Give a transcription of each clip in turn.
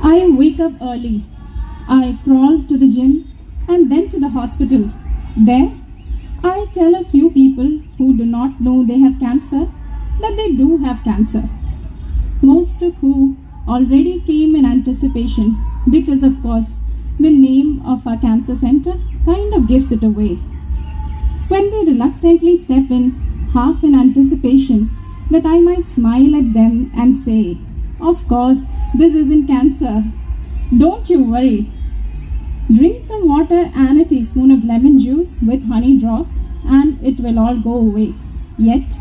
I wake up early. I crawl to the gym and then to the hospital. There, I tell a few people who do not know they have cancer that they do have cancer. Most of who already came in anticipation because, of course, the name of our cancer center kind of gives it away. When they reluctantly step in, half in anticipation that I might smile at them and say, "Of course, this isn't cancer. Don't you worry. Drink some water and a teaspoon of lemon juice with honey drops and it will all go away." Yet,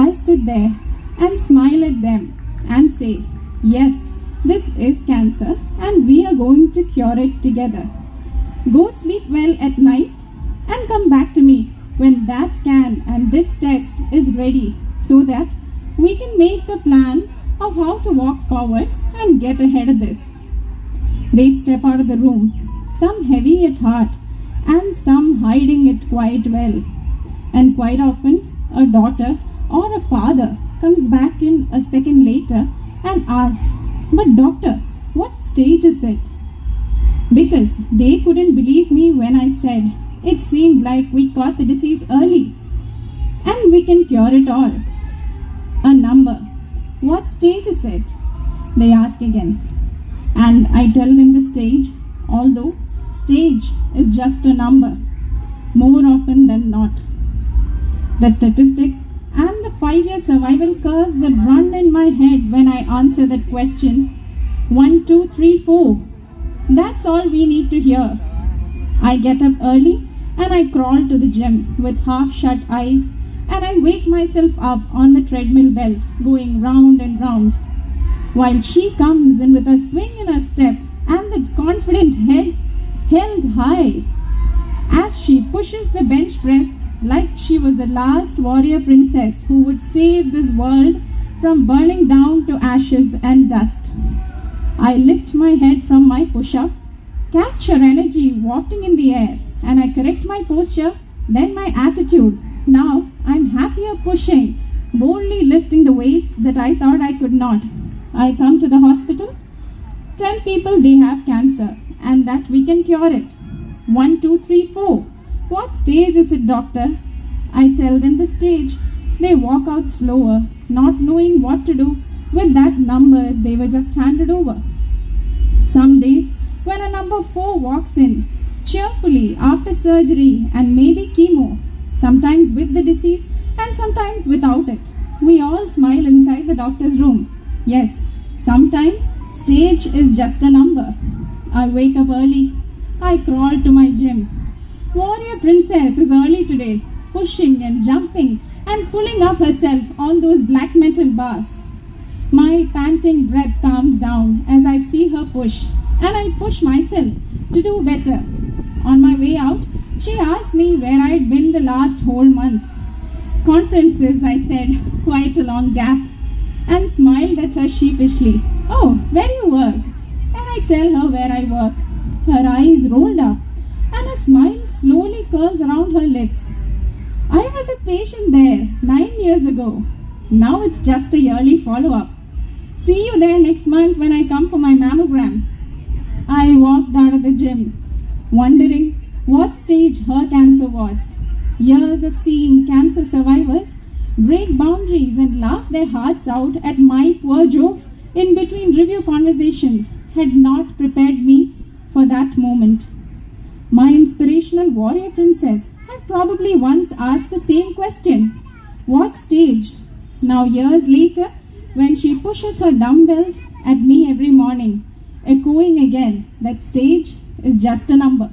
I sit there and smile at them and say, "Yes, this is cancer and we are going to cure it together. Go sleep well at night and come back to me when that scan and this test is ready so that we can make a plan of how to walk forward and get ahead of this." They step out of the room, some heavy at heart and some hiding it quite well. And quite often, a daughter or a father comes back in a second later and asks, "But doctor, what stage is it?" Because they couldn't believe me when I said it seemed like we caught the disease early and we can cure it all. A number. "What stage is it?" they ask again. And I tell them the stage, although stage is just a number, more often than not. The statistics and the 5-year survival curves that run in my head when I answer that question, 1, 2, 3, 4. That's all we need to hear. I get up early and I crawl to the gym with half-shut eyes and I wake myself up on the treadmill belt going round and round, while she comes in with a swing in her step and the confident head held high as she pushes the bench press like she was the last warrior princess who would save this world from burning down to ashes and dust. I lift my head from my push-up, catch her energy wafting in the air, and I correct my posture, then my attitude. Now I'm happier pushing, boldly lifting the weights that I thought I could not. I come to the hospital, tell people they have cancer and that we can cure it. 1, 2, 3, 4. "What stage is it, doctor?" I tell them the stage. They walk out slower, not knowing what to do with that number they were just handed over. Some days, when a number 4 walks in, cheerfully after surgery and maybe chemo, sometimes with the disease and sometimes without it, we all smile inside the doctor's room. Yes, sometimes stage is just a number. I wake up early. I crawl to my gym. Warrior Princess is early today, pushing and jumping and pulling up herself on those black metal bars. My panting breath calms down as I see her push, and I push myself to do better. On my way out, she asked me where I'd been the last whole month. "Conferences," I said, quite a long gap, and smiled at her sheepishly. "Oh, where do you work?" And I tell her where I work. Her eyes rolled up, and a smile slowly curls around her lips. "I was a patient there 9 years ago. Now it's just a yearly follow-up. See you there next month when I come for my mammogram." I walked out of the gym, wondering what stage her cancer was. Years of seeing cancer survivors break boundaries and laugh their hearts out at my poor jokes in between review conversations had not prepared me for that moment. My inspirational warrior princess had probably once asked the same question, "What stage?" Now years later, when she pushes her dumbbells at me every morning, echoing again that stage is just a number.